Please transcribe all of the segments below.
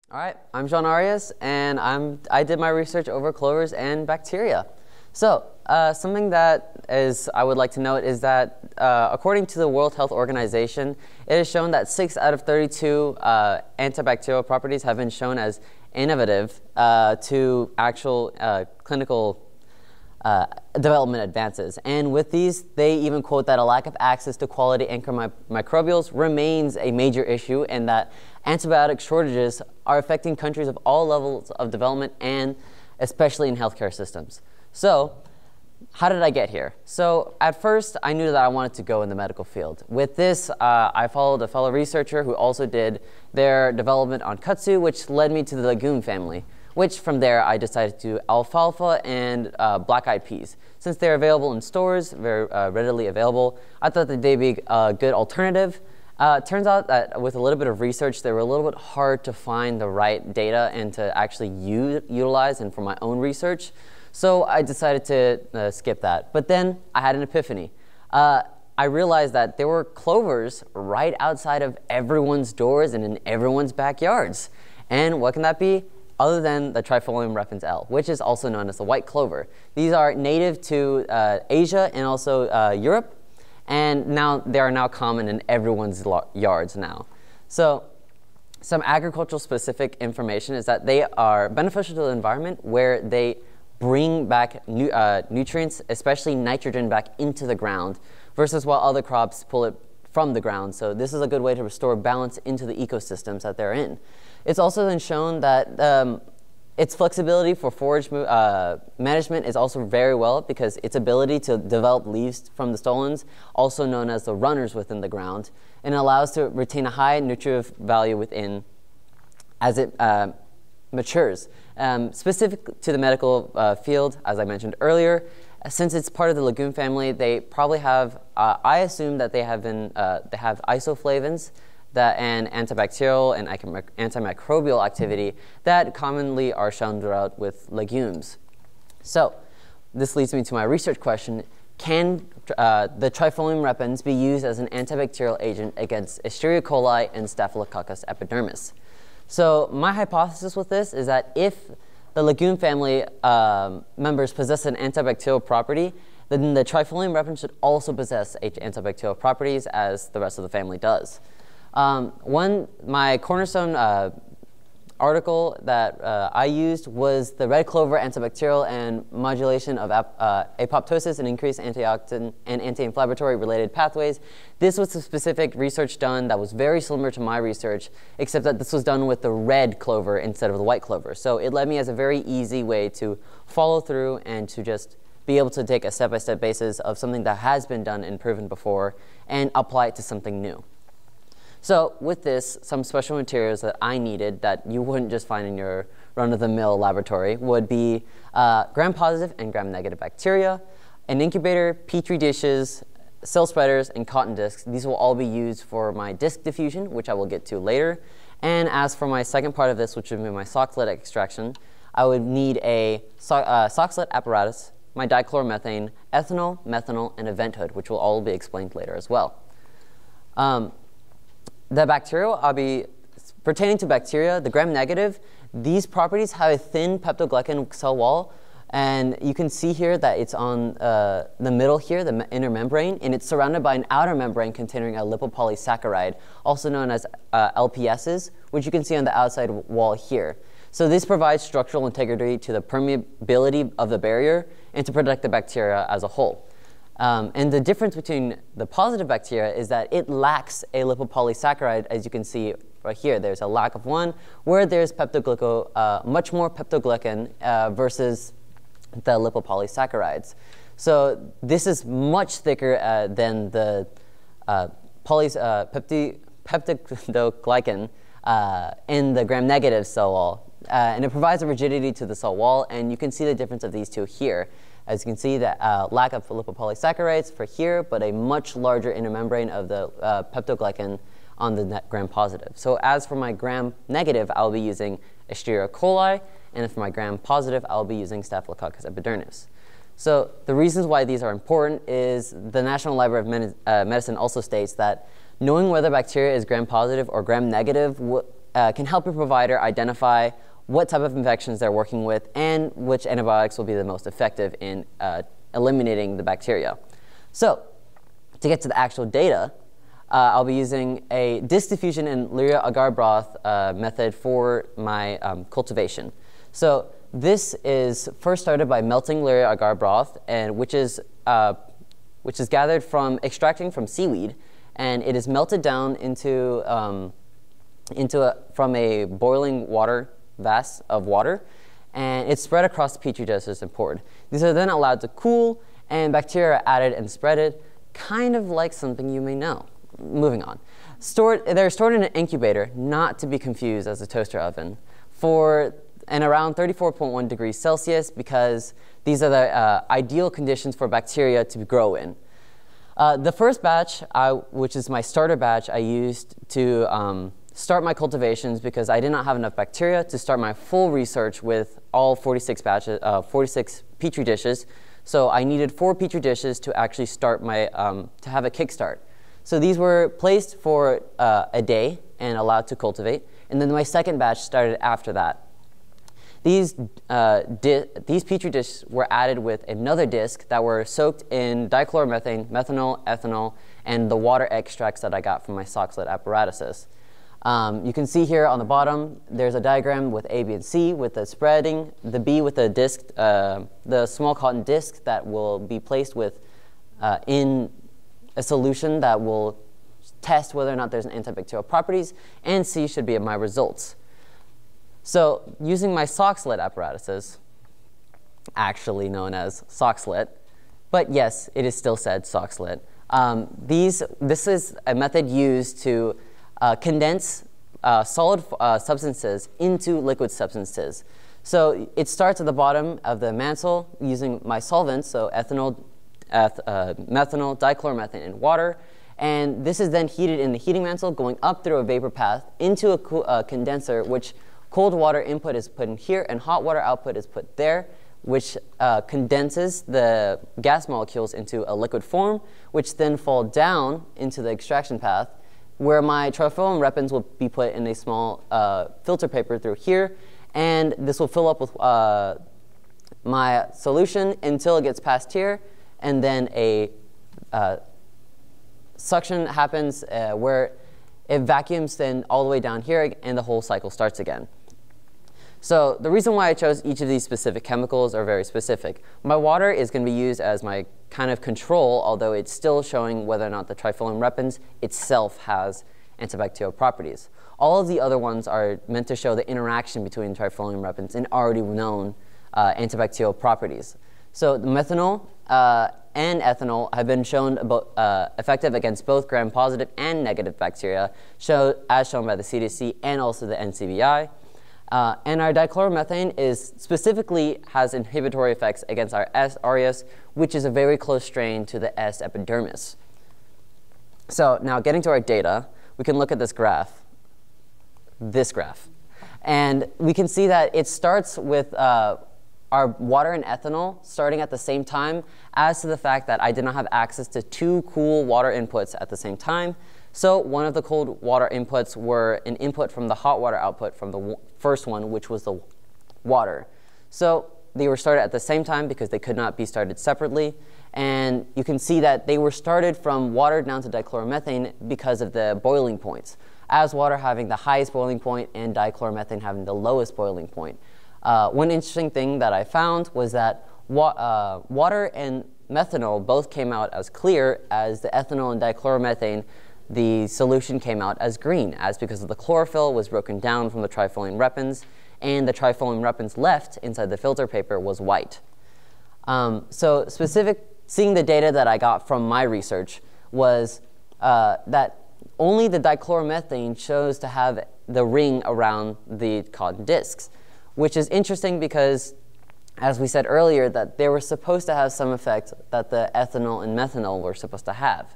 All right, I'm Jean Arias, and I did my research over clovers and bacteria. So something that I would like to note is that according to the World Health Organization, it is shown that 6 out of 32 antibacterial properties have been shown as innovative to actual clinical development advances. And with these, they even quote that a lack of access to quality antimicrobials remains a major issue, and that antibiotic shortages are affecting countries of all levels of development, and especially in healthcare systems. So how did I get here? So at first, I knew that I wanted to go in the medical field. With this, I followed a fellow researcher who also did their development on kudzu, which led me to the legume family, which from there I decided to do alfalfa and black-eyed peas. Since they're available in stores, very readily available, I thought that they'd be a good alternative. Turns out that with a little bit of research, they were a little bit hard to find the right data and to actually utilize and for my own research. So I decided to skip that. But then I had an epiphany. I realized that there were clovers right outside of everyone's doors and in everyone's backyards. And what can that be? Other than the Trifolium Repens L, which is also known as the white clover. These are native to Asia and also Europe, and now they are now common in everyone's yards now. So some agricultural specific information is that they are beneficial to the environment, where they bring back nutrients, especially nitrogen, back into the ground, versus while other crops pull it from the ground. So this is a good way to restore balance into the ecosystems that they're in. It's also been shown that its flexibility for forage management is also very well, because its ability to develop leaves from the stolons, also known as the runners within the ground, and allows to retain a high nutritive value within as it matures. Specific to the medical field, as I mentioned earlier, since it's part of the legume family, they probably have, I assume that they have isoflavones and antibacterial and antimicrobial activity that commonly are shown throughout with legumes. So this leads me to my research question. Can the Trifolium repens be used as an antibacterial agent against Escherichia coli and Staphylococcus epidermidis? So my hypothesis with this is that if the legume family members possess an antibacterial property, then the Trifolium repens should also possess antibacterial properties as the rest of the family does. My cornerstone article that I used was the red clover antibacterial and modulation of apoptosis and increased antioxidant and anti-inflammatory related pathways. This was a specific research done that was very similar to my research, except that this was done with the red clover instead of the white clover. So it led me as a very easy way to follow through and to just be able to take a step-by-step basis of something that has been done and proven before and apply it to something new. So with this, some special materials that I needed that you wouldn't just find in your run-of-the-mill laboratory would be gram-positive and gram-negative bacteria, an incubator, petri dishes, cell spreaders, and cotton discs. These will all be used for my disc diffusion, which I will get to later. And as for my second part of this, which would be my soxhlet extraction, I would need a soxhlet apparatus, my dichloromethane, ethanol, methanol, and a vent hood, which will all be explained later as well. The bacterial, I'll be pertaining to bacteria, the gram-negative, these properties have a thin peptoglycan cell wall, and you can see here that it's on the middle here, the inner membrane, and it's surrounded by an outer membrane containing a lipopolysaccharide, also known as LPSs, which you can see on the outside wall here. So this provides structural integrity to the permeability of the barrier and to protect the bacteria as a whole. And the difference between the positive bacteria is that it lacks a lipopolysaccharide, as you can see right here. There's a lack of one, where there's much more peptoglycan versus the lipopolysaccharides. So this is much thicker than the peptidoglycan in the gram-negative cell wall. And it provides a rigidity to the cell wall, and you can see the difference of these two here. As you can see, that lack of lipopolysaccharides for here, but a much larger inner membrane of the peptoglycan on the gram-positive. So as for my gram-negative, I'll be using Escherichia coli, and for my gram-positive, I'll be using Staphylococcus epidermidis. So the reasons why these are important is the National Library of Medicine also states that knowing whether bacteria is gram-positive or gram-negative can help your provider identify what type of infections they're working with and which antibiotics will be the most effective in eliminating the bacteria. So, to get to the actual data, I'll be using a disc diffusion and Liria agar broth method for my cultivation. So this is first started by melting Liria agar broth, and which is gathered from extracting from seaweed, and it is melted down from a boiling water vase of water, and it's spread across the petri dishes and poured. These are then allowed to cool, and bacteria are added and spreaded, kind of like something you may know. Moving on. They're stored in an incubator, not to be confused as a toaster oven, and around 34.1 degrees Celsius, because these are the ideal conditions for bacteria to grow in. The first batch, which is my starter batch, I used to start my cultivations because I did not have enough bacteria to start my full research with all 46 petri dishes. So I needed 4 petri dishes to actually start to have a kickstart. So these were placed for a day and allowed to cultivate. And then my second batch started after that. These petri dishes were added with another disc that were soaked in dichloromethane, methanol, ethanol, and the water extracts that I got from my sock-slit apparatuses. You can see here on the bottom, there's a diagram with A, B, and C with the spreading, the B with the disc, the small cotton disc that will be placed in a solution that will test whether or not there's an antibacterial properties, and C should be my results. So using my sock-slit apparatuses, actually known as sock-slit, but yes, it is still said sock-slit. This is a method used to condense solid substances into liquid substances. So it starts at the bottom of the mantle using my solvents, so ethanol, methanol, dichloromethane, and water. And this is then heated in the heating mantle, going up through a vapor path into a condenser, which cold water input is put in here and hot water output is put there, which condenses the gas molecules into a liquid form, which then fall down into the extraction path, where my Trifolium Repens will be put in a small filter paper through here, and this will fill up with my solution until it gets past here, and then a suction happens where it vacuums then all the way down here, and the whole cycle starts again. So the reason why I chose each of these specific chemicals are very specific. My water is going to be used as my kind of control, although it's still showing whether or not the Trifolium Repens itself has antibacterial properties. All of the other ones are meant to show the interaction between Trifolium Repens and already known antibacterial properties. So the methanol and ethanol have been shown effective against both gram-positive and negative bacteria, as shown by the CDC and also the NCBI. And our dichloromethane specifically has inhibitory effects against our S. aureus, which is a very close strain to the S. epidermis. So now getting to our data, we can look at this graph. And we can see that it starts with our water and ethanol starting at the same time, as to the fact that I did not have access to 2 cool water inputs at the same time. So one of the cold water inputs were an input from the hot water output from the first one, which was the water. So they were started at the same time because they could not be started separately. And you can see that they were started from water down to dichloromethane because of the boiling points, as water having the highest boiling point and dichloromethane having the lowest boiling point. One interesting thing that I found was that water and methanol both came out as clear, as the ethanol and dichloromethane, the solution came out as green, as because of the chlorophyll was broken down from the Trifolium Repens, and the Trifolium Repens left inside the filter paper was white. So seeing the data that I got from my research was that only the dichloromethane chose to have the ring around the cotton discs, which is interesting because, as we said earlier, that they were supposed to have some effect that the ethanol and methanol were supposed to have.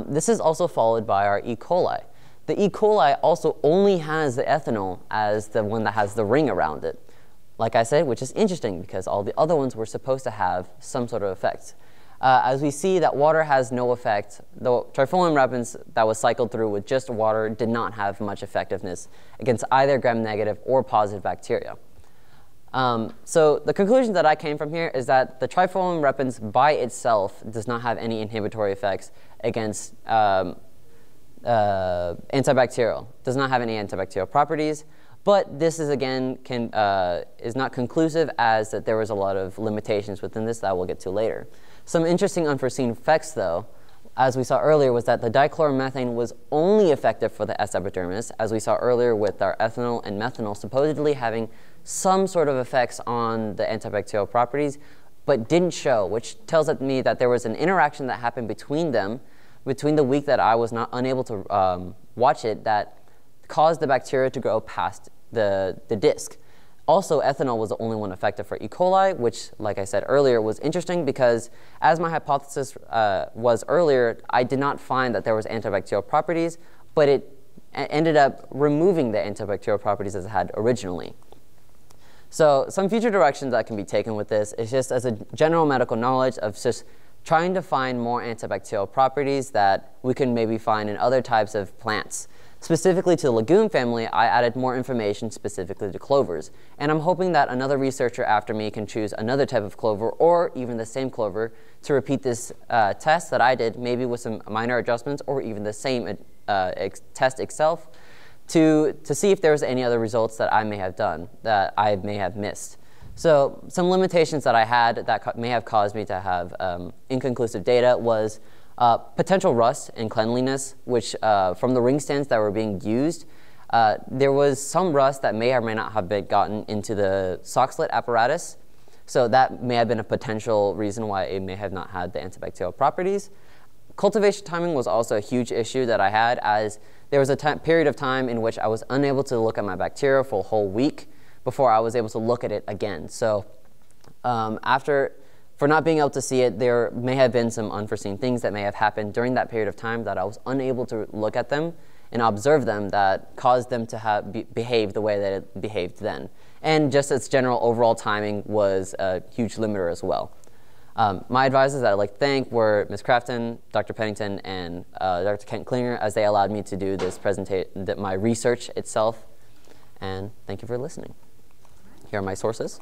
This is also followed by our E. coli. The E. coli also only has the ethanol as the one that has the ring around it, like I said, which is interesting because all the other ones were supposed to have some sort of effect. as we see that water has no effect. The Trifolium repens that was cycled through with just water did not have much effectiveness against either gram-negative or positive bacteria. So the conclusion that I came from here is that the Trifolium repens by itself does not have any inhibitory effects against antibacterial, does not have any antibacterial properties, but this is again is not conclusive, as that there was a lot of limitations within this that we'll get to later. Some interesting unforeseen effects, though, as we saw earlier, was that the dichloromethane was only effective for the S. epidermidis, as we saw earlier with our ethanol and methanol supposedly having some sort of effects on the antibacterial properties, but didn't show, which tells me that there was an interaction that happened between them, between the week that I was not unable to watch it, that caused the bacteria to grow past the disc. Also, ethanol was the only one effective for E. coli, which, like I said earlier, was interesting because, as my hypothesis was earlier, I did not find that there was antibacterial properties, but it ended up removing the antibacterial properties as it had originally. So some future directions that can be taken with this is just as a general medical knowledge of just trying to find more antibacterial properties that we can maybe find in other types of plants. Specifically to the legume family, I added more information specifically to clovers. And I'm hoping that another researcher after me can choose another type of clover or even the same clover to repeat this test that I did, maybe with some minor adjustments or even the same test itself, to see if there was any other results that I may have done that I may have missed. So some limitations that I had that may have caused me to have inconclusive data was potential rust and cleanliness, which from the ring stands that were being used, there was some rust that may or may not have been gotten into the sock slit apparatus. So that may have been a potential reason why it may have not had the antibacterial properties. Cultivation timing was also a huge issue that I had, as there was a period of time in which I was unable to look at my bacteria for a whole week before I was able to look at it again. So for not being able to see it, there may have been some unforeseen things that may have happened during that period of time that I was unable to look at them and observe them that caused them to behave the way that it behaved then. And just its general overall timing was a huge limiter as well. My advisors that I'd like to thank were Ms. Crafton, Dr. Pennington, and Dr. Kent Klinger, as they allowed me to do this presentation, my research itself. And thank you for listening. Here are my sources.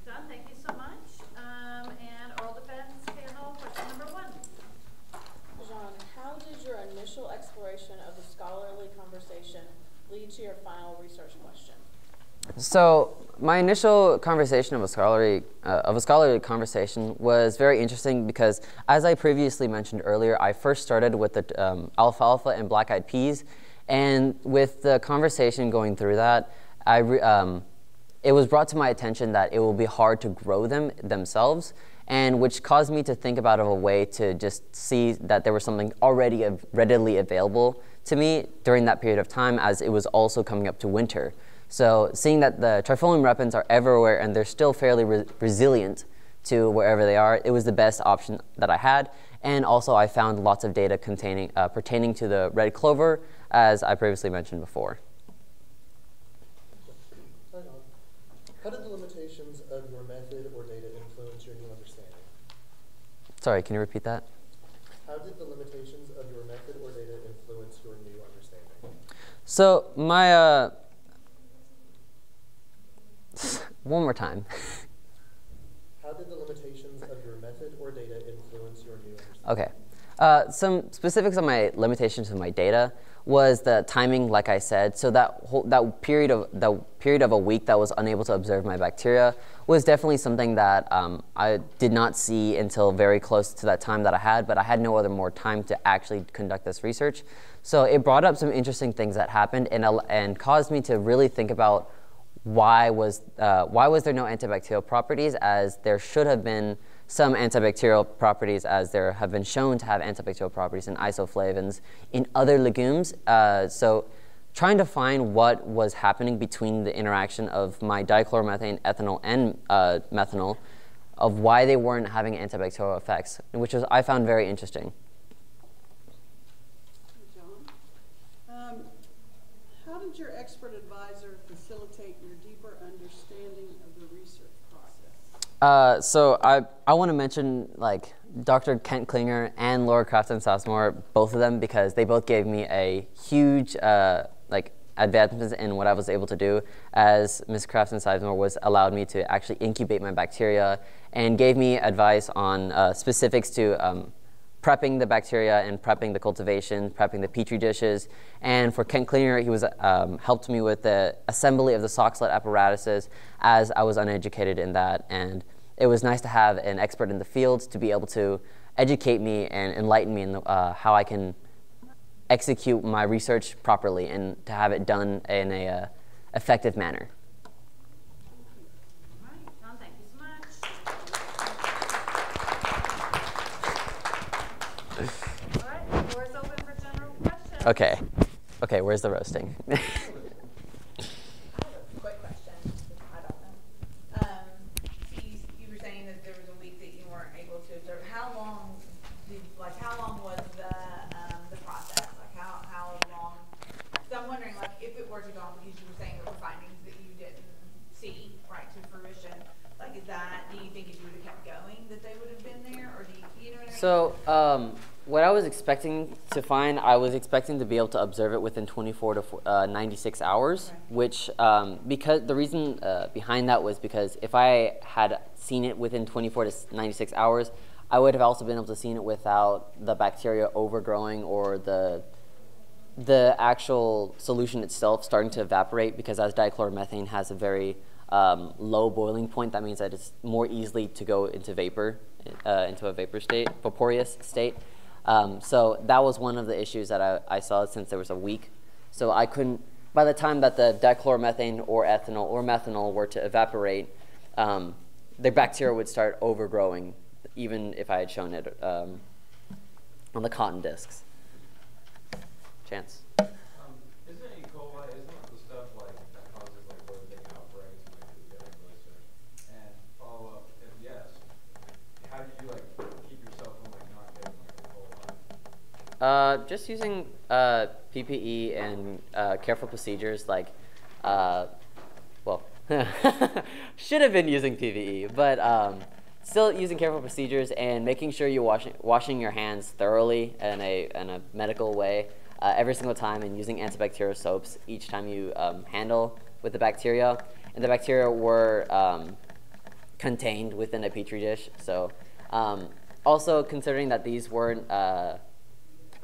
John, thank you so much. And oral defense panel, question number 1. Jean, how did your initial exploration of the scholarly conversation lead to your final research question? So my initial conversation of a scholarly conversation was very interesting because, as I previously mentioned earlier, I first started with the alfalfa and black-eyed peas, and with the conversation going through that, it was brought to my attention that it will be hard to grow them themselves, and which caused me to think about a way to just see that there was something already readily available to me during that period of time, as it was also coming up to winter. So seeing that the Trifolium repens are everywhere and they're still fairly resilient to wherever they are, it was the best option that I had. And also I found lots of data pertaining to the red clover, as I previously mentioned before. How did the limitations of your method or data influence your new understanding? Sorry, can you repeat that? How did the limitations of your method or data influence your new understanding? So my, one more time. How did the limitations of your method or data influence your new understanding? Okay. Some specifics on my limitations of my data was the timing, like I said. So that period of a week that was unable to observe my bacteria was definitely something that I did not see until very close to that time that I had, but I had no other more time to actually conduct this research. So it brought up some interesting things that happened and caused me to really think about why was there no antibacterial properties, as there should have been some antibacterial properties, as there have been shown to have antibacterial properties in isoflavones in other legumes. So trying to find what was happening between the interaction of my dichloromethane, ethanol, and methanol, of why they weren't having antibacterial effects, which I found very interesting. John, how did your expert advisor facilitate your deeper understanding of the research process? So I want to mention like Dr. Kent Klinger and Laura Crafton Sassmore, both of them, because they both gave me a huge like advancements in what I was able to do, as Ms. Crafton Sassmore was allowed me to actually incubate my bacteria and gave me advice on specifics to prepping the bacteria and prepping the cultivation, prepping the petri dishes. And for Kent Klinger, he was helped me with the assembly of the sock-slit apparatuses, as I was uneducated in that. And it was nice to have an expert in the field to be able to educate me and enlighten me in how I can execute my research properly and to have it done in a effective manner. All right, John, thank you so much. All right, the floor is open for general questions. Okay. Okay, where's the roasting? I have a quick question. I don't know. You were saying that there was a week that you weren't able to observe. How long was the process? Like how long? So I'm wondering, like, if it were to go on, because you were saying there were findings that you didn't see right to fruition. Like, do you think if you would have kept going that they would have been there, or do you know what I mean? So what I was expecting to find, I was expecting to be able to observe it within 24 to 96 hours, okay. Which, because the reason behind that was because if I had seen it within 24 to 96 hours, I would have also been able to see it without the bacteria overgrowing or the actual solution itself starting to evaporate, because as dichloromethane has a very low boiling point, that means that it's more easily to go into vapor, into a vapor state, vaporous state. So that was one of the issues that I saw, since there was a week. So I couldn't, by the time that the dichloromethane or ethanol or methanol were to evaporate, the bacteria would start overgrowing, even if I had shown it on the cotton discs. Chance? Isn't E. coli, isn't it the stuff like that causes like really big outbreaks and like the Epidermidis? And follow up, if yes, how do you like keep yourself from like not getting like E. coli? Just using PPE and careful procedures, like, well, should have been using PPE, but still using careful procedures and making sure you're washing your hands thoroughly in a medical way every single time, and using antibacterial soaps each time you handle with the bacteria. And the bacteria were contained within a petri dish. So also considering that these weren't, I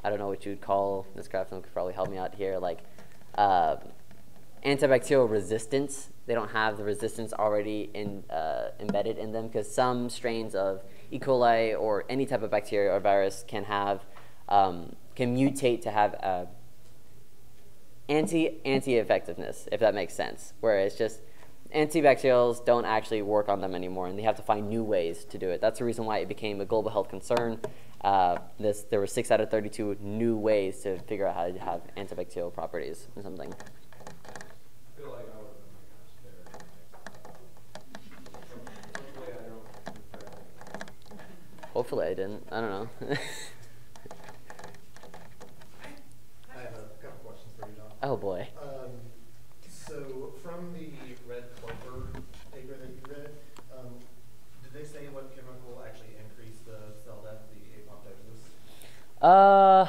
don't know what you'd call, Ms. Crafton could probably help me out here, like antibacterial resistance. They don't have the resistance already embedded in them, because some strains of E. coli or any type of bacteria or virus can have can mutate to have anti-effectiveness, if that makes sense. Whereas just antibacterials don't actually work on them anymore, and they have to find new ways to do it. That's the reason why it became a global health concern. There were 6 out of 32 new ways to figure out how to have antibacterial properties or something. I feel like I would have been kind of scared. Hopefully I don't. Hopefully I didn't. I don't know. I have a couple questions for you, John. Oh boy. So from the red clover paper that you read, did they say what chemical actually increased the cell death, the apoptosis?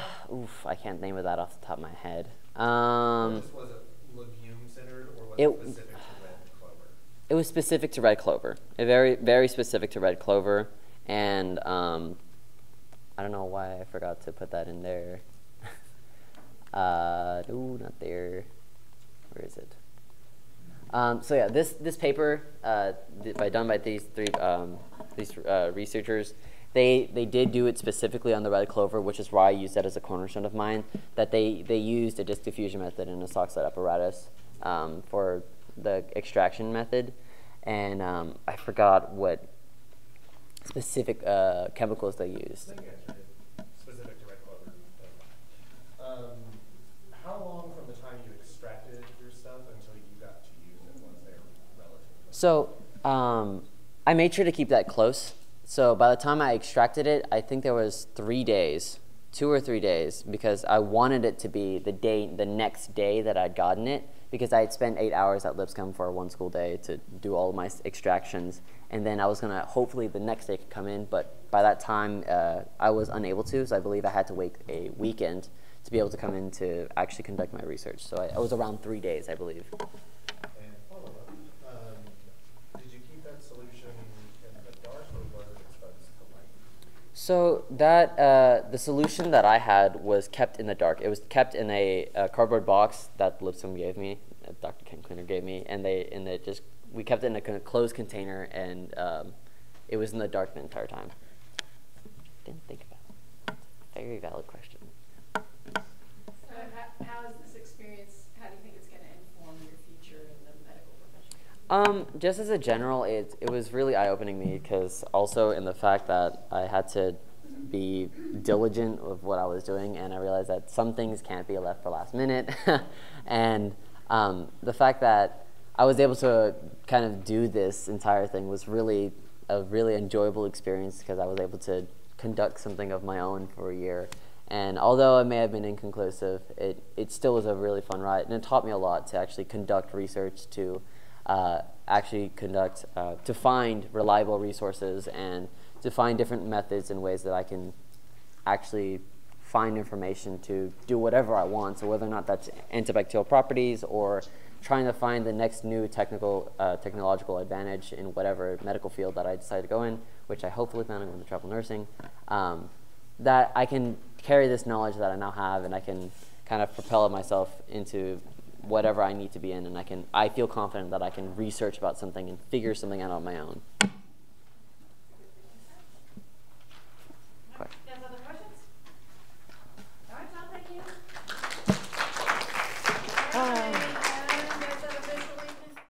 I can't name of that off the top of my head. Was it legume-centered, or was it specific to red clover? It was specific to red clover. Very, very specific to red clover. And I don't know why I forgot to put that in there. No, not there. Where is it? So yeah, this paper done by these researchers, they did do it specifically on the red clover, which is why I used that as a cornerstone of mine. That they used a disc diffusion method and a sock-slit apparatus for the extraction method, and I forgot what specific chemicals they used. I think you answered it. Specific to red clover. How long from the time you extracted your stuff until you got to use it once they were relatively? So I made sure to keep that close. So by the time I extracted it, I think there was 3 days 2 or 3 days because I wanted it to be the next day that I'd gotten it, because I had spent 8 hours at Lipscomb for one school day to do all of my extractions, and then I was gonna hopefully the next day could come in, but by that time I was unable to, so I believe I had to wait a weekend to be able to come in to actually conduct my research. So I was around 3 days, I believe. And follow-up, did you keep that solution in the dark or was it exposed to light? So that the solution that I had was kept in the dark. It was kept in a cardboard box that Lipscomb gave me, Dr. Ken Cleaner gave me, and we kept it in a closed container, and it was in the dark the entire time. Didn't think about it. Very valid question. So how is this experience, how do you think it's going to inform your future in the medical profession? Just as a general, it was really eye-opening me, because also in the fact that I had to be diligent with what I was doing, and I realized that some things can't be left for last minute. And the fact that I was able to kind of do this entire thing was really a really enjoyable experience, because I was able to conduct something of my own for a year. And although it may have been inconclusive, it still was a really fun ride, and it taught me a lot to actually conduct research, to to find reliable resources, and to find different methods and ways that I can actually find information to do whatever I want. So whether or not that's antibacterial properties or trying to find the next new technological advantage in whatever medical field that I decide to go in, which I hopefully plan on going to travel nursing, that I can carry this knowledge that I now have, and I can kind of propel myself into whatever I need to be in, and I feel confident that I can research about something and figure something out on my own.